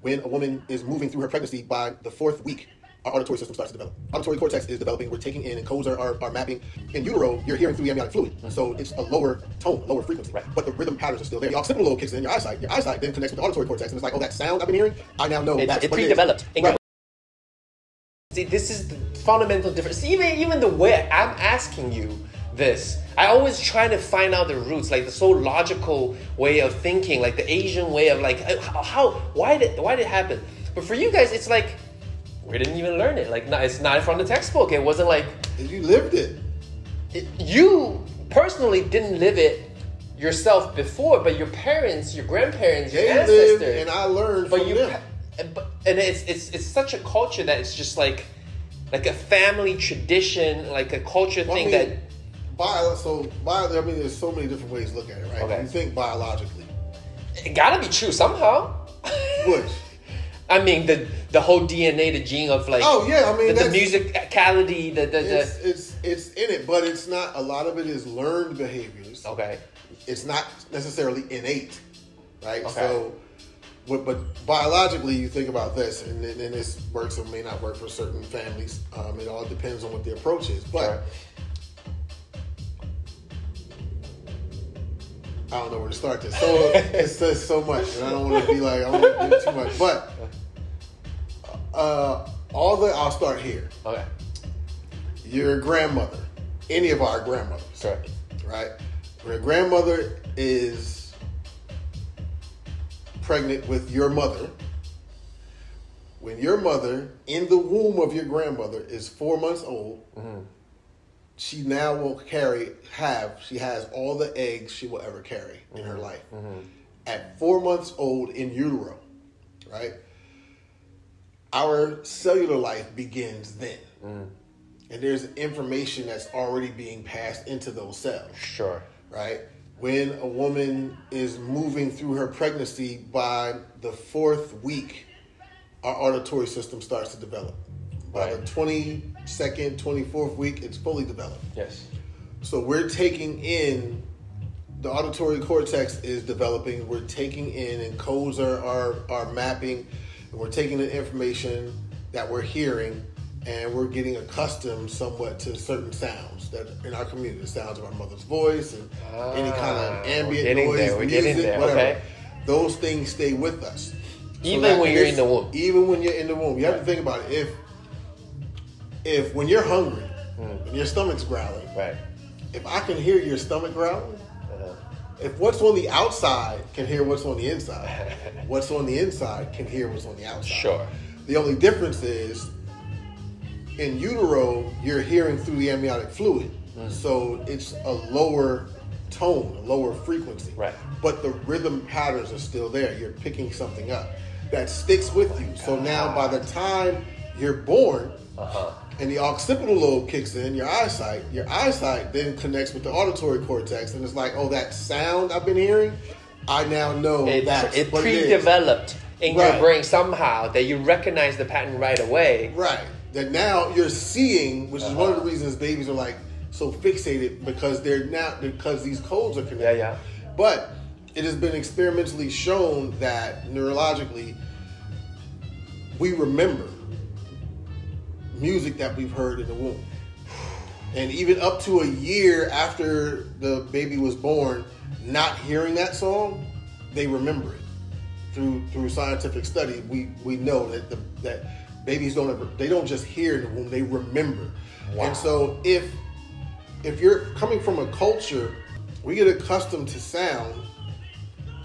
when a woman is moving through her pregnancy, by the 4th week, our auditory system starts to develop. Auditory cortex is developing. We're taking in, and codes are mapping. In utero, you're hearing through the amniotic fluid. So it's a lower tone, lower frequency. Right. But the rhythm patterns are still there. The occipital lobe kicks in your eyesight. Your eyesight then connects with the auditory cortex. And it's like, oh, that sound I've been hearing, I now know that's It's what pre-developed. it is. Right. See, this is the fundamental difference. Even the way I'm asking you this, I always try to find out the roots, like the so logical way of thinking, like the Asian way of like why did it happen? But for you guys, it's like we didn't even learn it. Like it's not from the textbook. It wasn't like You lived it. You personally didn't live it yourself before, but your parents, your grandparents, your ancestors, lived, and I learned from them. And it's such a culture that it's just like a family tradition, like a culture thing that. I mean, there's so many different ways to look at it, right? Okay. You think biologically. It gotta be true somehow. Which? I mean, the whole DNA, the gene of like. Oh yeah, I mean the musicality, it's in it, but it's not. A lot of it is learned behaviors. Okay. It's not necessarily innate, right? Okay. So, but biologically, you think about this, and this works or may not work for certain families. It all depends on what the approach is, but. Sure. I don't know where to start this. So it says so much, and I don't want to be like I don't want to do too much. But I'll start here. Okay. Your grandmother, any of our grandmothers, Sure. right? When a grandmother is pregnant with your mother, when your mother in the womb of your grandmother is 4 months old. Mm-hmm. She now will she has all the eggs she will ever carry in her life. Mm-hmm. At 4 months old in utero, right? Our cellular life begins then. Mm. And there's information that's already being passed into those cells. Sure. Right? When a woman is moving through her pregnancy, by the 4th week, our auditory system starts to develop. By the 22nd, 24th week, it's fully developed. Yes. So we're taking in, the auditory cortex is developing, we're taking in, and codes are mapping, and we're taking the information that we're hearing, and we're getting accustomed somewhat to certain sounds that in our community, the sounds of our mother's voice, and any kind of ambient noise, music, whatever. Okay. Those things stay with us. Even when you're in the womb. Even when you're in the womb. You have to think about it. If when you're hungry and your stomach's growling, right? If I can hear your stomach growling, if what's on the outside can hear what's on the inside, what's on the inside can hear what's on the outside. Sure. The only difference is in utero, you're hearing through the amniotic fluid, so it's a lower tone, a lower frequency. Right. But the rhythm patterns are still there. You're picking something up that sticks with you. So now by the time you're born, and the occipital lobe kicks in, your eyesight then connects with the auditory cortex, and it's like, oh, that sound I've been hearing, I now know that's it what pre-developed in Right. your brain somehow that you recognize the pattern right away. Right. That now you're seeing, which is one of the reasons babies are like so fixated, because because these codes are connected. Yeah. But it has been experimentally shown that neurologically we remember music that we've heard in the womb. And even up to a year after the baby was born, not hearing that song, they remember it. Through scientific study, we know that babies don't just hear in the womb, they remember. Wow. And so if you're coming from a culture, we get accustomed to sound.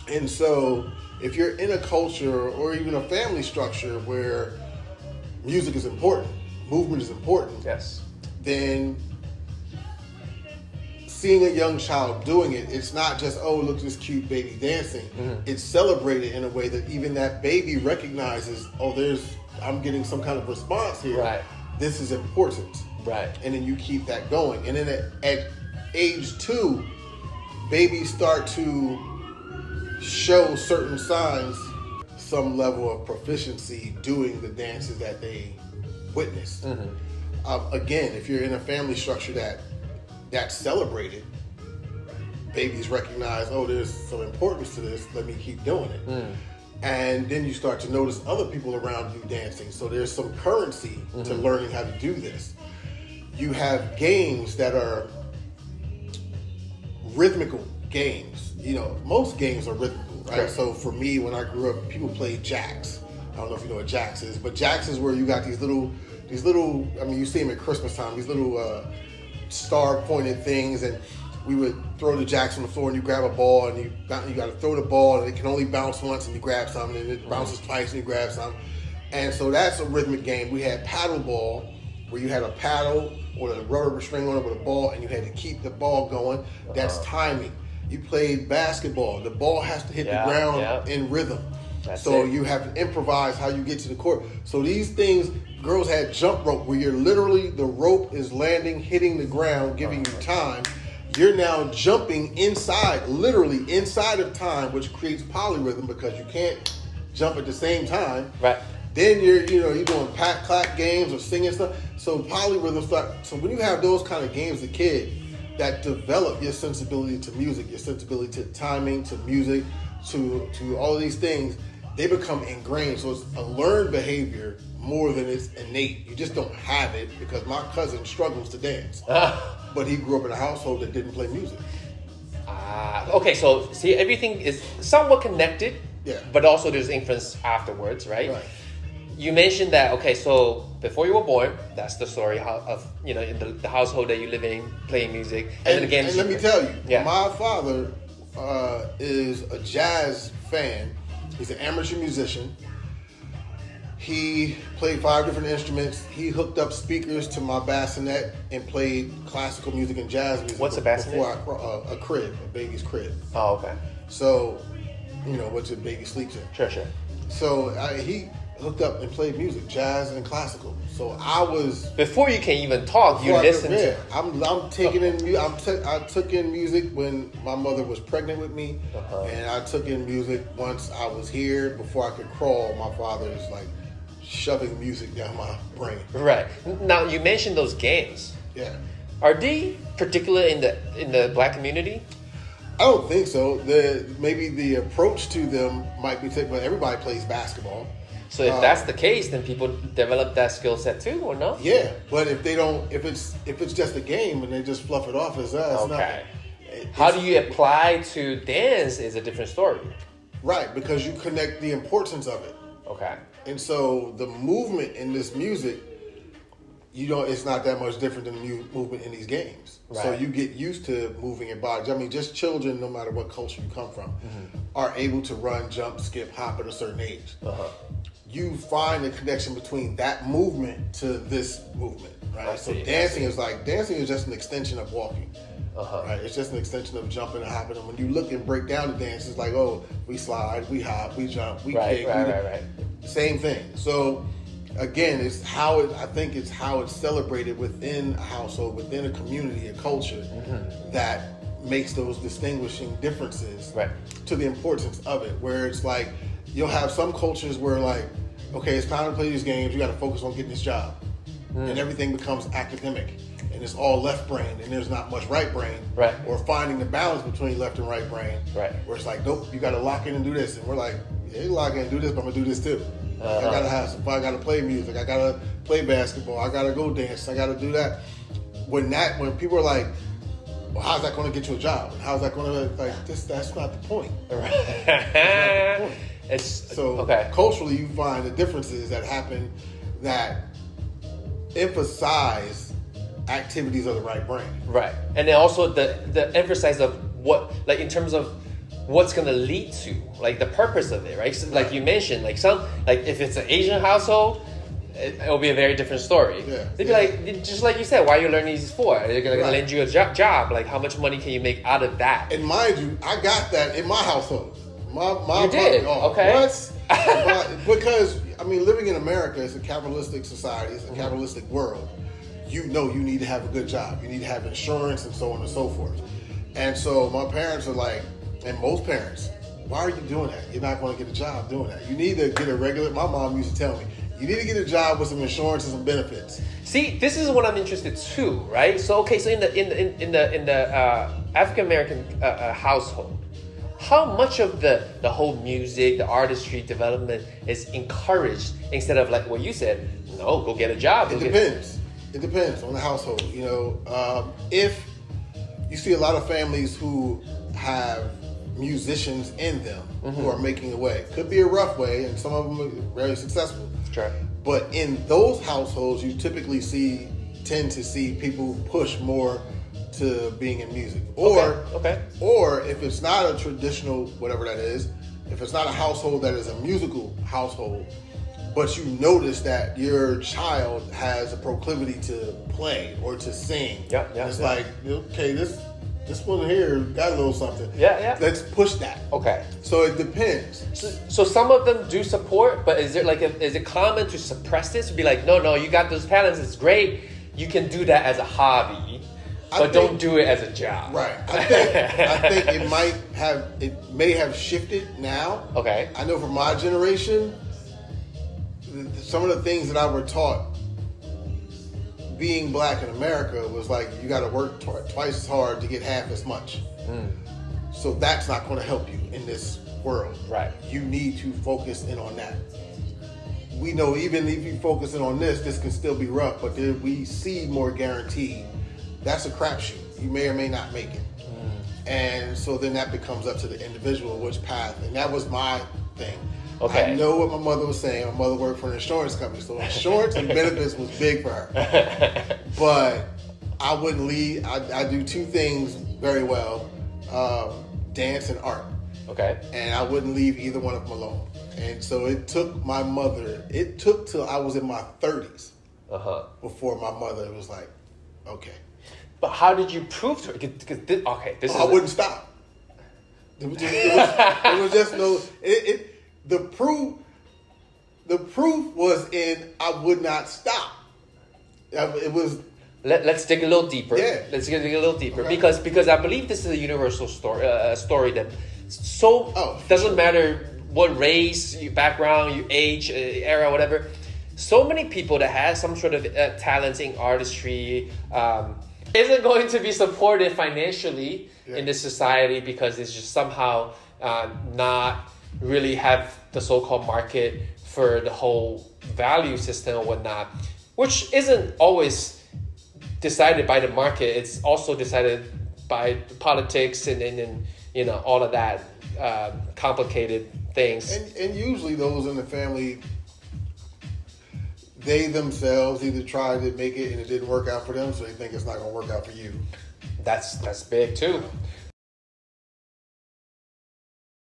And so if you're in a culture or even a family structure where music is important, movement is important, yes, then seeing a young child doing it, it's not just, oh, look at this cute baby dancing. Mm-hmm. It's celebrated in a way that even that baby recognizes, oh, I'm getting some kind of response here. Right. This is important. Right. And then you keep that going. And then at age 2, babies start to show certain signs, some level of proficiency doing the dances that they witnessed. Mm-hmm. Again, if you're in a family structure that's celebrated, babies recognize, oh, there's some importance to this, let me keep doing it. And then you start to notice other people around you dancing. So there's some currency to learning how to do this. You have games that are rhythmical games. You know, most games are rhythmical, right? Sure. So for me, when I grew up, people played jacks. I don't know if you know what jacks is, but jacks is where you got these little, I mean, you see them at Christmas time, these little star-pointed things, and we would throw the jacks on the floor, and you grab a ball, and you got to throw the ball, and it can only bounce once, and you grab something, and it bounces twice, and you grab something. And so that's a rhythmic game. We had paddle ball, where you had a paddle with a rubber string on it with a ball, and you had to keep the ball going. That's timing. You played basketball. The ball has to hit the ground in rhythm. So you have to improvise how you get to the court. So these things, girls had jump rope, where you're literally, the rope is landing, hitting the ground, giving you time. You're now jumping inside, literally inside of time, which creates polyrhythm because you can't jump at the same time. Right. Then you're doing pat clap games or singing stuff. So polyrhythm start. So when you have those kind of games as a kid that develop your sensibility to music, your sensibility to timing, to music, to all of these things, they become ingrained. So it's a learned behavior more than it's innate. You just don't have it because my cousin struggles to dance. But he grew up in a household that didn't play music. Okay, so see, everything is somewhat connected, but also there's influence afterwards, right? Right. You mentioned that, okay, so before you were born, that's the story of, in the household that you live in, playing music. And then again, and let me tell you, my father is a jazz fan. He's an amateur musician. He played 5 different instruments. He hooked up speakers to my bassinet and played classical music and jazz music. What's a bassinet? Before a crib, a baby's crib. Oh, okay. So, what your baby sleeps in. Sure. So he hooked up and played music, jazz and classical. So I was before you can even talk, you listen to. I'm taking in. I took in music when my mother was pregnant with me, and I took in music once I was here. Before I could crawl, my father is like shoving music down my brain. Right. Now you mentioned those games. Yeah. Are they particular in the black community? I don't think so. Maybe the approach to them might be different, but everybody plays basketball. So if that's the case, then people develop that skill set too, or no? Yeah, but if they don't, if it's just a game and they just fluff it off as okay. How do you apply to dance is a different story. Right, because you connect the importance of it. Okay. And so the movement in this music, it's not that much different than the movement in these games. Right. So you get used to moving your body. I mean, just children, no matter what culture you come from, are able to run, jump, skip, hop at a certain age. You find the connection between that movement to this movement, right? So dancing is just an extension of walking, right? It's just an extension of jumping and hopping. And when you look and break down the dance, it's like, oh, we slide, we hop, we jump, we kick. Right. Same thing. So again, I think it's how it's celebrated within a household, within a community, a culture that makes those distinguishing differences to the importance of it. Where it's like, you'll have some cultures where like, okay, it's time to play these games. You got to focus on getting this job, and everything becomes academic, and it's all left brain, and there's not much right brain, or finding the balance between left and right brain, where it's like, nope, you got to lock in and do this, and we're like, yeah, you lock in and do this, but I'm gonna do this too. I gotta have some fun. I gotta play music. I gotta play basketball. I gotta go dance. I gotta do that. When people are like, well, how's that going to get you a job? How's that going to that's not the point. That's not the point. Culturally, you find the differences that happen that emphasize activities of the right brain. Right. And then also the emphasis of what, like in terms of what's going to lead to, like the purpose of it, right? So, like you mentioned, like if it's an Asian household, it'll be a very different story. They'd be like, just like you said, why are you learning these for? They're going to lend you a job. Like, how much money can you make out of that? And mind you, I got that in my household. You did? Okay. What? Because, I mean, living in America, it's a capitalistic society. It's a capitalistic world. You need to have a good job. You need to have insurance and so on and so forth. And so my parents are like, and most parents, why are you doing that? You're not going to get a job doing that. You need to get a regular, my mom used to tell me, you need to get a job with some insurance and some benefits. See, this is what I'm interested too, right? So, okay, so in the African American household, how much of the whole music, the artistry development is encouraged instead of like what you said, no, go get a job. It depends. It depends on the household. You know, if you see a lot of families who have musicians in them who are making the way. Could be a rough way, and some of them are very successful. Sure. But in those households, you typically tend to see people push more to being in music. Or if it's not a traditional, whatever that is, if it's not a household that is a musical household, but you notice that your child has a proclivity to play or to sing. It's like, okay, this one here got a little something. Let's push that. Okay. So it depends. So some of them do support, but is it common to suppress this? To be like, no, you got those talents, it's great. You can do that as a hobby, but don't do it as a job. Right. I think it may have shifted now. Okay. I know for my generation, some of the things that I were taught being black in America was like, you got to work twice as hard to get half as much. So that's not going to help you in this world. Right. You need to focus in on that. We know even if you focus in on this can still be rough, but then we see more guaranteed. That's a crapshoot. You may or may not make it. And so then that becomes up to the individual which path. And that was my thing. Okay. I know what my mother was saying. My mother worked for an insurance company, so insurance and benefits was big for her. But I wouldn't leave. I do two things very well: dance and art. Okay. And I wouldn't leave either one of them alone. And so it took my mother. It took till I was in my 30s before my mother was like, "Okay." But how did you prove to her? I wouldn't stop. It was just no. The proof was in I would not stop. It was. Let's dig a little deeper. Yeah. Let's dig a little deeper Okay. because I believe this is a universal story that doesn't sure. matter what race, your background, your age, era, whatever. So many people that have some sort of talents in artistry isn't going to be supported financially in this society because it's just somehow not really have the so-called market for the whole value system or whatnot, which isn't always decided by the market. It's also decided by politics and you know, all of that complicated things. And usually those in the family, they themselves either tried to make it and it didn't work out for them, so they think it's not going to work out for you. That's big too.